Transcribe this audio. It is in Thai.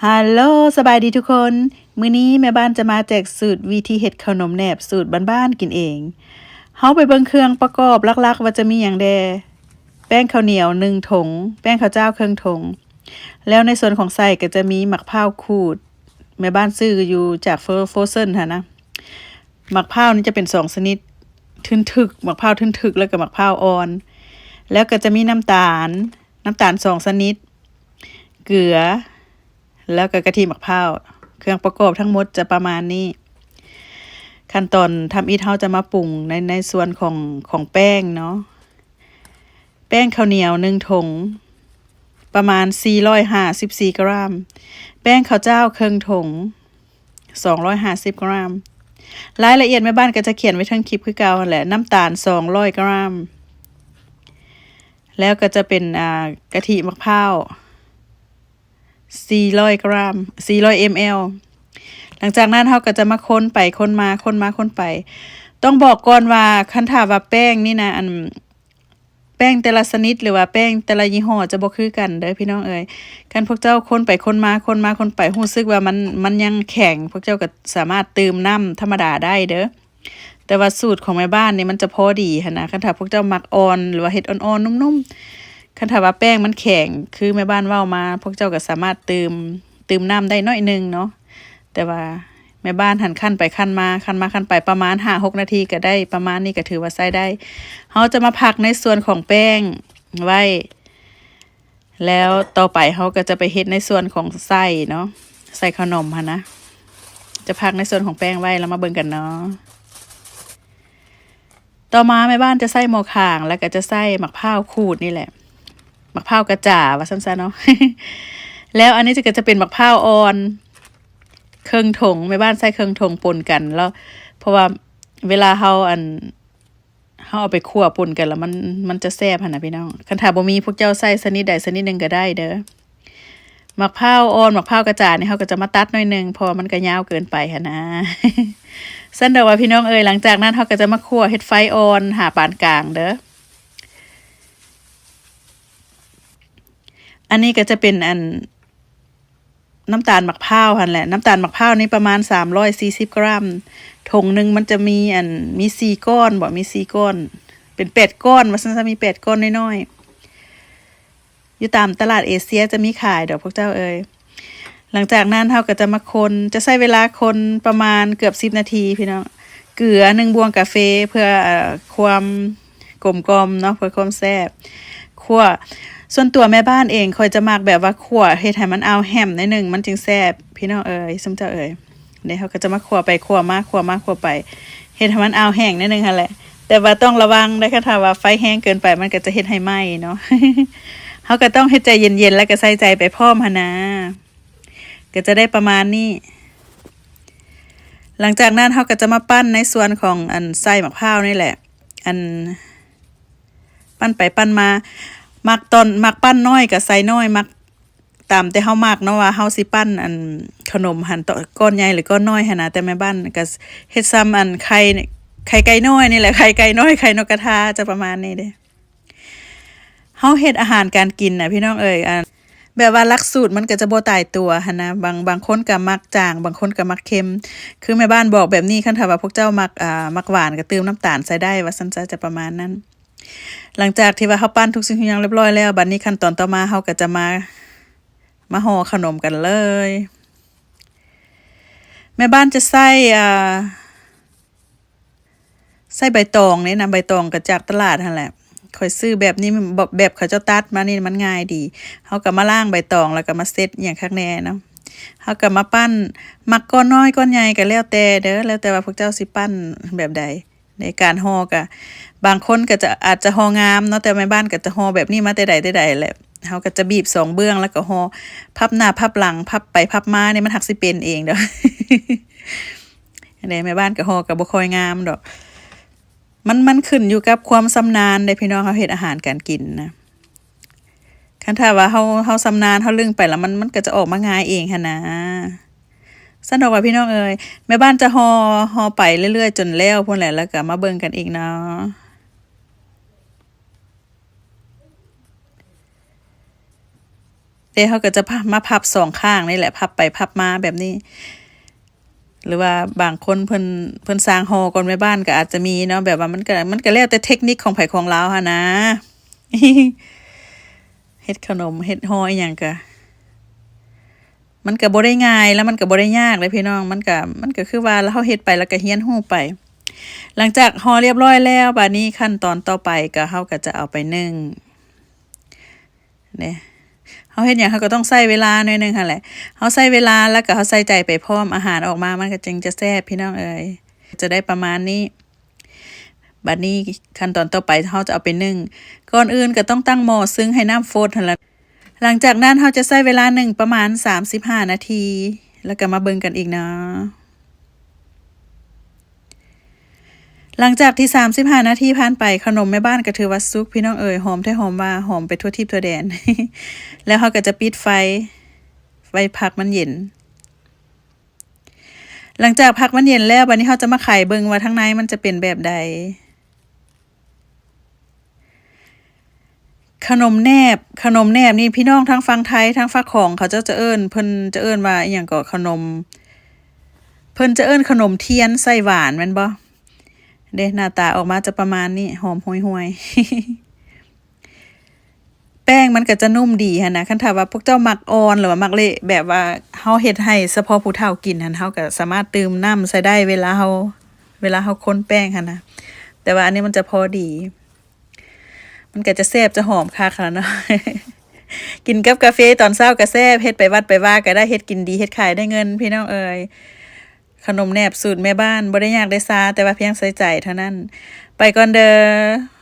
ฮัลโหลสบายดีทุกคนมื้อนี้แม่บ้านจะมาแจกสูตรวิธีเฮ็ดขนมแหนบสูตรบ้านๆกินเองเฮาไปเบิ่งเครื่องประกอบหลักๆว่าจะมีหยังแดแป้งข้าวเหนียว1ถุงแป้งข้าวเจ้าครึ่งถุงแล้วในส่วนของใส่ก็จะมีมะพร้าวขูดแม่บ้านซื้ออยู่จากโฟเซนค่ะนะมะพร้าวนี่จะเป็น2ชนิดทึนทึกมะพร้าวทึนทึกแล้วก็มะพร้าวอ่อนแล้วก็จะมีน้ำตาล2ชนิดเกลือแล้วก็กะทิมะพร้าวเครื่องประกอบทั้งหมดจะประมาณนี้ขั้นตอนทำอีทเฮาจะมาปรุงในส่วนของแป้งเนาะแป้งข้าวเหนียว1ถุงประมาณ454กรัมแป้งข้าวเจ้าครึ่งถุง250กรัมรายละเอียดแม่บ้านก็จะเขียนไว้ทั้งคลิปคือเก่าแหละน้ำตาล200กรัมแล้วก็จะเป็นกะทิมะพร้าว400กรัม400 ml หลังจากนั้นเราก็จะมาค้นไปค้นมาต้องบอกก่อนว่าคันถ้าว่าแป้งนี่นะแป้งแต่ละชนิดหรือว่าแป้งแต่ละยี่ห้อจะบ่คือกันเด้อพี่น้องเอ๋ยคันพวกเจ้าค้นไปค้นมาไปรู้สึกว่ามันยังแข็งพวกเจ้าก็สามารถเติมน้ำธรรมดาได้เด้อแต่ว่าสูตรของแม่บ้านนี่มันจะพอดีหั่นนะคันถ้าพวกเจ้ามักอ่อนหรือว่าเฮ็ดอ่อนๆนุ่มๆคันถ้าว่าแป้งมันแข็งคือแม่บ้านเว้ามาพวกเจ้าก็สามารถเติมน้ำได้น้อยนึงเนาะแต่ว่าแม่บ้านหั่นขั้นไปขั้นไปประมาณ 5-6 นาทีก็ได้ประมาณนี้ก็ถือว่าใช้ได้เฮาจะมาพักในส่วนของแป้งไว้แล้วต่อไปเฮาก็จะไปเฮ็ดในส่วนของไส้เนาะใส่ขนมหั่นนะจะพักในส่วนของแป้งไว้แล้วมาเบิ่งกันเนาะต่อมาแม่บ้านจะใส่หม้อข้างแล้วก็จะใส่มะพร้าวขูดนี่แหละมะพร้าวกระจ๋าว่าซั่นๆเนาะ แล้วอันนี้ก็จะเป็นมะพร้าวอ่อนเครื่องถุงแม่บ้านใส่เครื่องถุงปนกันแล้วเพราะว่าเวลาเฮาเอาไปคั่วปนกันแล้วมันจะแซ่บหั่นน่ะพี่น้องคันถ้าบ่มีพวกเจ้าใส่ชนิดใดชนิดหนึ่งก็ได้เด้อมะพร้าวอ่อนมะพร้าวกระจ๋านี่เฮาก็จะมาตัดหน่อยนึงเพราะว่ามันก็ยาวเกินไปหั่นนะ ซั่นเด้อว่าพี่น้องเอ้ยหลังจากนั้นเฮาก็จะมาคั่วเฮ็ดไฟอ่อนหาปานกลางเด้ออันนี้ก็จะเป็นน้ำตาลมะพร้าวหั่นแหละน้ำตาลมะพร้าวนี่ประมาณ340กรัมถุงนึงมันจะมี4ก้อนบ่มี4ก้อนเป็น8ก้อนว่าซั่นซะมี8ก้อนน้อยๆอยู่ตามตลาดเอเชียจะมีขายดอกพวกเจ้าเอ้ยหลังจากนั้นเฮาก็จะมาคนจะใช้เวลาคนประมาณเกือบ10นาทีพี่น้องเกลือ1บวงกาแฟเพื่อความกลมกล่อมเนาะเพื่อความแซ่บคั่วส่วนตัวแม่บ้านเองค่อยจะมักแบบว่าคั่วเฮ็ดให้มันเอาแฮมหน่อยนึงมันจึงแซ่บพี่น้องเอ้ยซุมเจ้าเอ้ยเดี๋ยวเฮาก็จะมาคั่วไปคั่วมาไปเฮ็ดให้มันเอาแห้งหน่อยนึงหั่นแหละแต่ว่าต้องระวังได้ถ้าว่าไฟแห้งเกินไปมันก็จะเฮ็ดให้ไหม้เนาะ เฮาก็ต้องเฮ็ดใจเย็นๆแล้วก็ใส่ใจไปพร้อมหั่นนะก็จะได้ประมาณนี้หลังจากนั้นเฮาก็จะมาปั้นในส่วนของไส้มะพร้าวนี่แหละปั้นไปปั้นมามักปั้นน้อยก็ใส่น้อยมักตามแต่เฮามักเนาะว่าเฮาสิปั้นขนมหั่นต่อก้อนใหญ่หรือก้อนน้อยหั่นนะแต่แม่บ้านก็เฮ็ดซ้ำไข่ไก่น้อยนี่แหละไข่ไก่น้อยไข่นกกระทาจะประมาณนี้เด้เฮาเฮ็ดอาหารการกินน่ะพี่น้องเอ้ยแบบว่าหลักสูตรมันก็จะบ่ตายตัวหั่นนะบางคนก็มักจางบางคนก็มักเค็มคือแม่บ้านบอกแบบนี้คันถ้าว่าพวกเจ้ามักหวานก็เติมน้ำตาลใส่ได้ว่าซั่นจะประมาณนั้นหลังจากที่ว่าเฮาปั้นทุกสิ่งทุกอย่างเรียบร้อยแล้วบัดนี้ขั้นตอนต่อมาเฮาก็จะมาห่อขนมกันเลยแม่บ้านจะใส่ใบตองนี่นะใบตองก็จากตลาดนั่นแหละค่อยซื้อแบบนี้แบบเขาเจ้าตัดมานี่มันง่ายดีเฮาก็มาล้างใบตองแล้วก็มาเซตอย่างคักแน่เนาะเฮาก็มาปั้นมักก้อนน้อยก้อนใหญ่ก็แล้วแต่เด้อแล้วแต่ว่าพวกเจ้าสิปั้นแบบใดในการห่อก็บางคนก็จะอาจจะห่องามเนาะแต่แม่บ้านก็จะห่อแบบนี้มาแต่ใดแหละเฮาก็จะบีบ2เบื้องแล้วก็ห่อพับหน้าพับหลังพับไปพับมานี่มันหักสิเป็นเองเด้อ อันนี้แม่บ้านก็ห่อก็บ่ค่อยงามดอกมันขึ้นอยู่กับความชำนาญได้พี่น้องเฮาเฮ็ดอาหารการกินนะคันถ้าว่าเฮาชำนาญเฮาลึงไปแล้วมันก็จะออกมาง่ายเองหั่นนะสนุกว่าพี่น้องเอ้ยแม่บ้านจะห่อไปเรื่อยๆจนแล้วพุ่นแหละแล้วก็มาเบิ่งกันอีกเนาะ แต่เขาก็จะมาพับสองข้างนี่แหละพับไปพับมาแบบนี้ หรือว่าบางคนเพิ่นสร้างหอก่อนแม่บ้านก็อาจจะมีเนาะแบบว่ามันก็แล้วแต่เทคนิคของไผของลาวหั่นนะ เฮ็ดขนมเฮ็ดหออีหยังก็มันก็บ่ได้ง่ายแล้วมันก็บ่ได้ยากเลยพี่น้องมันก็คือว่าเฮาเฮ็ดไปแล้วก็เรียนรู้ไป หลังจากห่อเรียบร้อยแล้วบัดนี้ขั้นตอนต่อไปก็เฮาก็จะเอาไปนึ่งเนี่ยเฮาเฮ็ดหยังเฮาก็ต้องใช้เวลาหน่อยนึงหั่นแหละเฮาใช้เวลาแล้วก็เฮาใส่ใจไปพร้อมอาหารออกมามันก็จึงจะแซ่บพี่น้องเอ้ยจะได้ประมาณนี้บัดนี้ขั้นตอนต่อไปเฮาจะเอาไปนึ่งก่อนอื่นก็ต้องตั้งหม้อซึ่งให้น้ำฟดหั่นล่ะหลังจากนั้นเฮาจะใช้เวลานึ่งประมาณ35นาทีแล้วก็มาเบิ่งกันอีกเนาะหลังจากที่35นาทีผ่านไปขนมแม่บ้านก็ถือว่าสุกพี่น้องเอ๋ยหอมแท้หอมว่าหอมไปทั่วทิพย์ทั่วแดน แล้วเขาก็จะปิดไฟพักมันเย็นหลังจากพักมันเย็นแล้วบัดนี้เขาจะมาไขเบิ่งว่าข้างในมันจะเป็นแบบใดขนมแนบนี่พี่น้องทั้งฝั่งไทยทั้งฝั่งของเขาจะเอิ้นเพิ่นจะเอิ้นว่าอีหยังก็ขนมเพิ่นจะเอิ้นขนมเทียนใส่หวานแม่นบ่เด้หน้าตาออกมาจะประมาณนี้หอมห่วยๆ แป้งมันก็จะนุ่มดีหั่นนะคันถ้าว่าพวกเจ้ามักอ่อนหรือว่ามักเละแบบว่าเฮาเฮ็ดให้เฉพาะผู้เฒ่ากินหั่นเฮาก็สามารถเติมน้ำใส่ได้เวลาเฮาคนแป้งหั่นนะแต่ว่าอันนี้มันจะพอดีมันก็จะแซ่บจะหอมคักแล้วเนาะ กินกับกาแฟตอนเช้าก็แซ่บเฮ็ดไปวัดไปว่าก็ได้เฮ็ดกินดีเฮ็ดขายได้เงินพี่น้องเอ๋ยขนมแนบสูตรแม่บ้านบ่ได้ยากได้ซาแต่ว่าเพียงใส่ใจเท่านั้นไปก่อนเด้อ